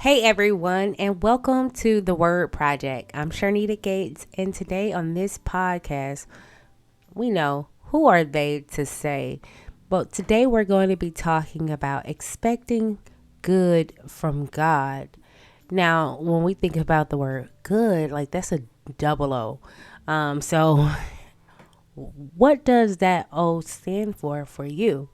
Hey everyone, and welcome to the Word Project. I'm Sharnita Gates, and today on this podcast, we know who are they to say, but today we're going to be talking about expecting good from God. Now, when we think about the word good, like that's a double O. So, what does that O stand for you?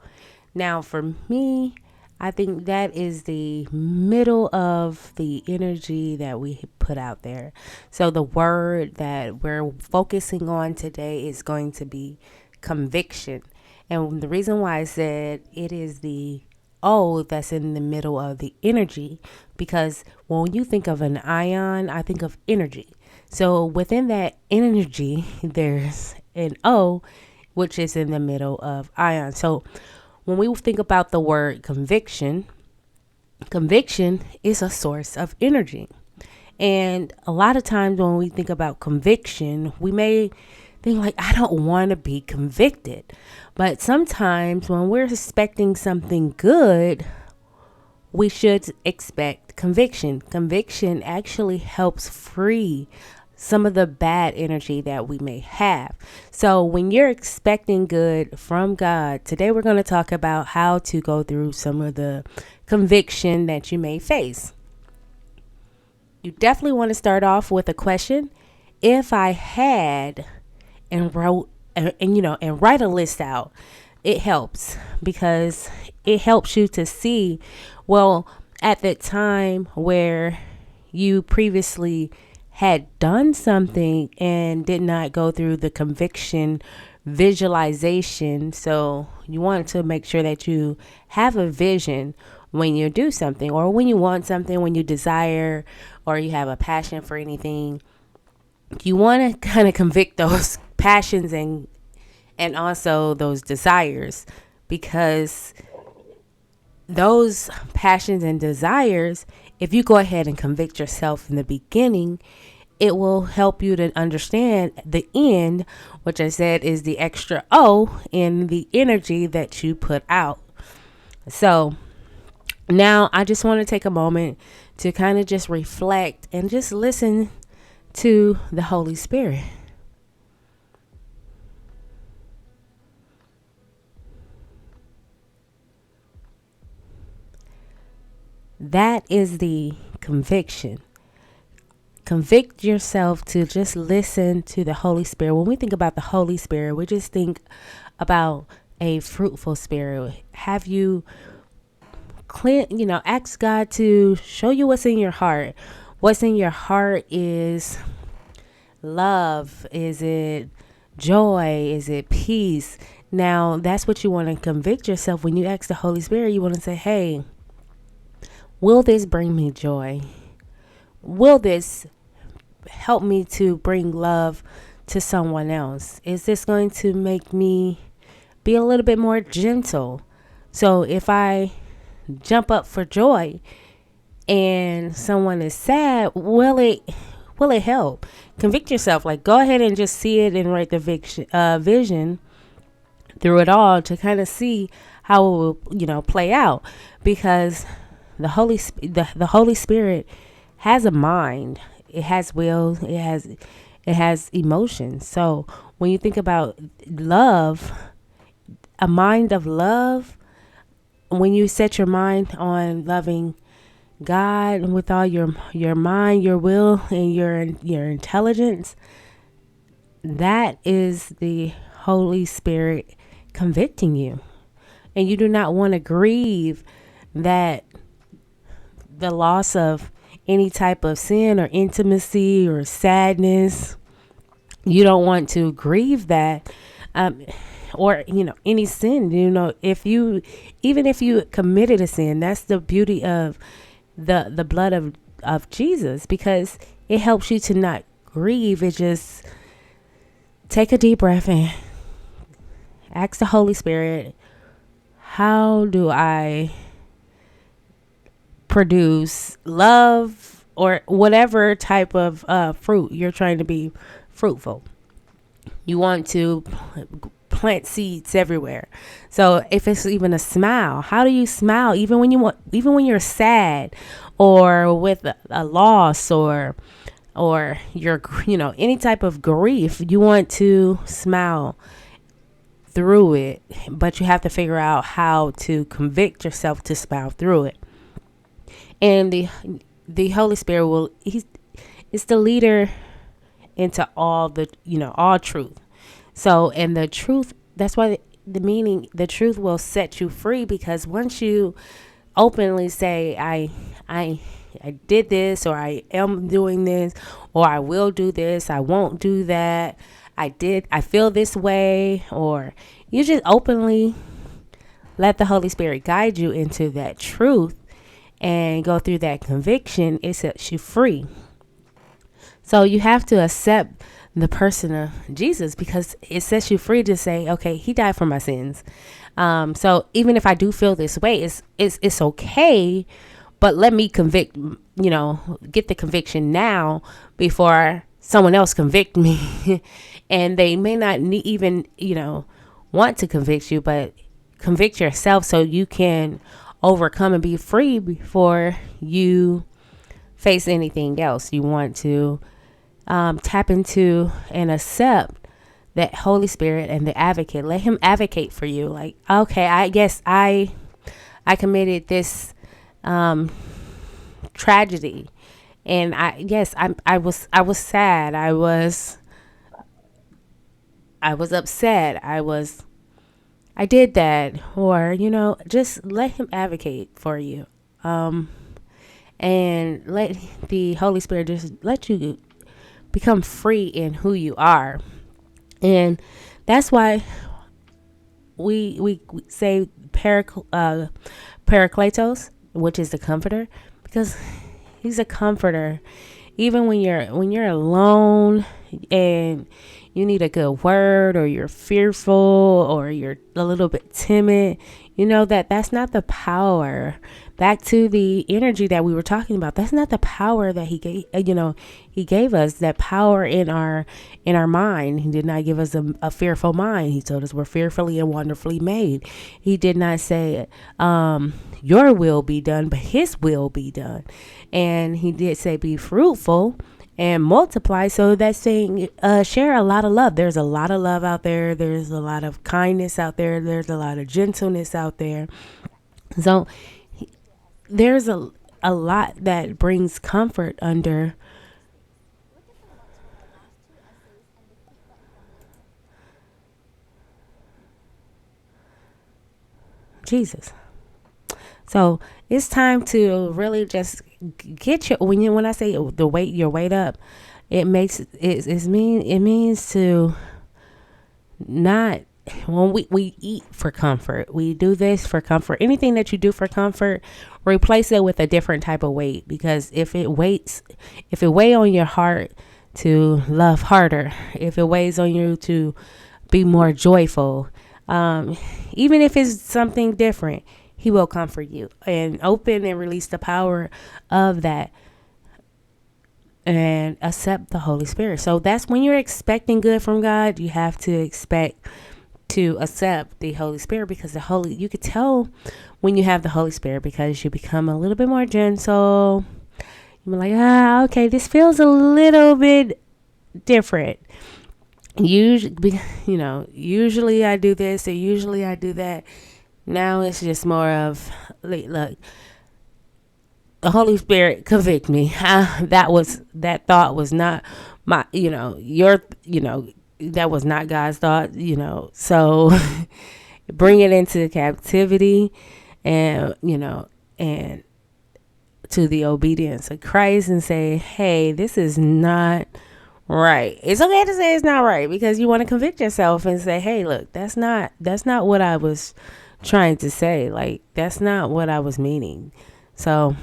Now, for me, I think that is the middle of the energy that we put out there. So, the word that we're focusing on today is going to be conviction. And the reason why I said it is the O that's in the middle of the energy, because when you think of an ion, I think of energy. So, within that energy, there's an O, which is in the middle of ion. So, when we think about the word conviction, conviction is a source of energy. And a lot of times when we think about conviction, we may think like, I don't want to be convicted. But sometimes when we're expecting something good, we should expect conviction. Conviction actually helps free some of the bad energy that we may have. So, when you're expecting good from God, today we're going to talk about how to go through some of the conviction that you may face. You definitely want to start off with a question. If I had and wrote and write a list out, it helps because it helps you to see, well, at the time where you previously had done something and did not go through the conviction visualization. So you want to make sure that you have a vision when you do something, or when you want something, when you desire, or you have a passion for anything. You want to kind of convict those passions and also those desires, because those passions and desires, if you go ahead and convict yourself in the beginning, it will help you to understand the end, which I said is the extra O in the energy that you put out. So now I just want to take a moment to kind of just reflect and just listen to the Holy Spirit. That is the conviction. Convict yourself to just listen to the Holy Spirit. When we think about the Holy Spirit, we just think about a fruitful spirit. Have you ask God to show you what's in your heart. What's in your heart is love. Is it joy? Is it peace? Now, that's what you want to convict yourself when you ask the Holy Spirit. You want to say, hey, will this bring me joy? Will this help me to bring love to someone else? Is this going to make me be a little bit more gentle? So if I jump up for joy and someone is sad, will it help? Convict yourself. Like, go ahead and just see it and write the vision through it all to kind of see how it will, play out, because the Holy Spirit has a mind. It has will. It has emotions. So when you think about love, a mind of love, when you set your mind on loving God with all your mind, your will, and your intelligence, that is the Holy Spirit convicting you. And you do not want to grieve that the loss of any type of sin or intimacy or sadness. You don't want to grieve that, or any sin. Even if you committed a sin, that's the beauty of the blood of Jesus, because it helps you to not grieve. It just take a deep breath and ask the Holy Spirit, how do I produce love, or whatever type of fruit you're trying to be fruitful. You want to plant seeds everywhere. So if it's even a smile, how do you smile even when even when you're sad or with a loss or you're, any type of grief, you want to smile through it, but you have to figure out how to convict yourself to smile through it. And the Holy Spirit is the leader into all all truth. So, and the truth, that's why the meaning, the truth will set you free, because once you openly say, I did this, or I am doing this, or I will do this, I won't do that, I feel this way, or you just openly let the Holy Spirit guide you into that truth and go through that conviction, it sets you free. So you have to accept the person of Jesus, because it sets you free to say, okay, he died for my sins. So even if I do feel this way, it's okay, but let me get the conviction now before someone else convict me. And they may not even, want to convict you, but convict yourself so you can overcome and be free before you face anything else. You want to tap into and accept that Holy Spirit and the advocate. Let him advocate for you. Like, okay, I guess I committed this tragedy, and I was sad. I was upset. I did that, or just let him advocate for you, and let the Holy Spirit just let you become free in who you are. And that's why we say Paracletos, which is the comforter, because he's a comforter. Even when you're alone and you need a good word, or you're fearful, or you're a little bit timid, that's not the power. Back to the energy that we were talking about. That's not the power that he gave. He gave us that power in our mind. He did not give us a fearful mind. He told us we're fearfully and wonderfully made. He did not say, your will be done, but his will be done. And he did say, be fruitful and multiply. So that's saying, share a lot of love. There's a lot of love out there. There's a lot of kindness out there. There's a lot of gentleness out there. So there's a lot that brings comfort under Jesus. So it's time to really just get when I say your weight up, it means to not, when we eat for comfort, we do this for comfort. Anything that you do for comfort, replace it with a different type of weight, because if it weighs on your heart to love harder, if it weighs on you to be more joyful, even if it's something different, he will comfort you and open and release the power of that, and accept the Holy Spirit. So that's when you're expecting good from God, you have to expect to accept the Holy Spirit, because you could tell when you have the Holy Spirit, because you become a little bit more gentle. You're like, okay, this feels a little bit different. Usually I do this, or usually I do that. Now it's just more of, look, the Holy Spirit convict me. That thought was not my, that was not God's thought, so bring it into captivity, and, and to the obedience of Christ, and say, hey, this is not right. It's okay to say it's not right, because you want to convict yourself and say, hey, look, that's not what I was trying to say. Like, that's not what I was meaning. So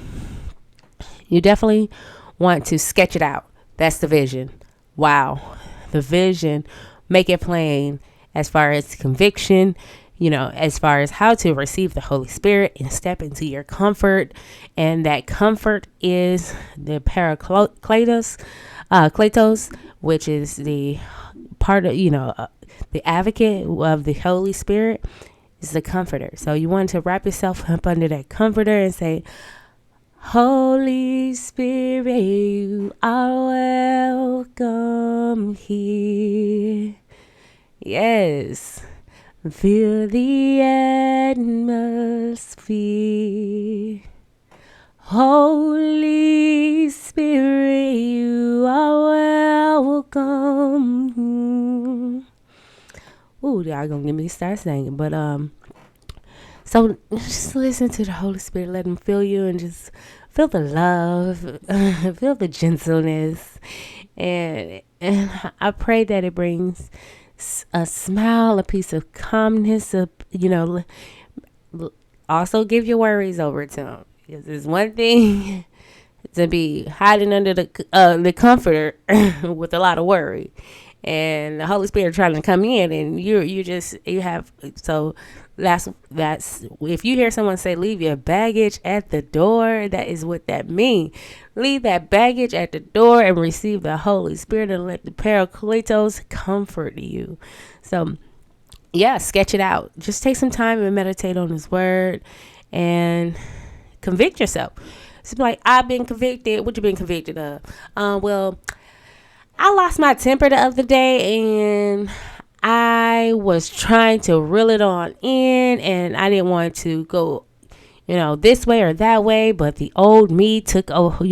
you definitely want to sketch it out. That's the vision. Wow. The vision, make it plain as far as conviction, as far as how to receive the Holy Spirit and step into your comfort. And that comfort is the Paracletos, Kletos, which is the part of, the advocate of the Holy Spirit is the comforter. So you want to wrap yourself up under that comforter and say, Holy Spirit, you are welcome here. Yes. Feel the atmosphere. Holy Spirit, you are welcome. Ooh, y'all gonna get me to start singing. But so just listen to the Holy Spirit, let him fill you, and just feel the love, feel the gentleness, and I pray that it brings a smile, a piece of calmness, also give your worries over to him. Because it's one thing to be hiding under the comforter with a lot of worry, and the Holy Spirit trying to come in, and you have. So that's if you hear someone say leave your baggage at the door, that is what that means. Leave that baggage at the door and receive the Holy Spirit and let the Paracletos comfort you. So yeah, sketch it out. Just take some time and meditate on his word and convict yourself. It's like, I've been convicted. What you been convicted of? Well, I lost my temper the other day, and I was trying to reel it on in, and I didn't want to go, this way or that way, but the old me took control,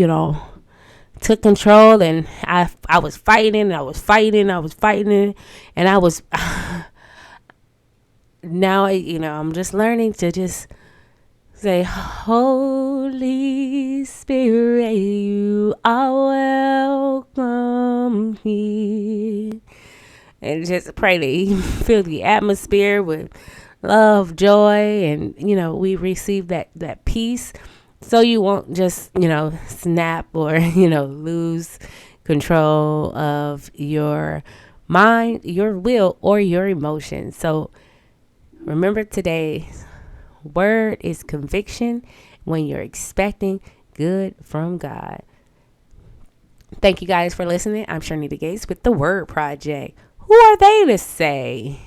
and I was fighting, and I was fighting, and I was now, I'm just learning to just say, Holy Spirit, you are welcome here. And just pray that you fill the atmosphere with love, joy, and, we receive that peace. So you won't just, snap or, lose control of your mind, your will, or your emotions. So remember, today's word is conviction when you're expecting good from God. Thank you guys for listening. I'm Sharnita Gates with the Word Project. Who are they to say?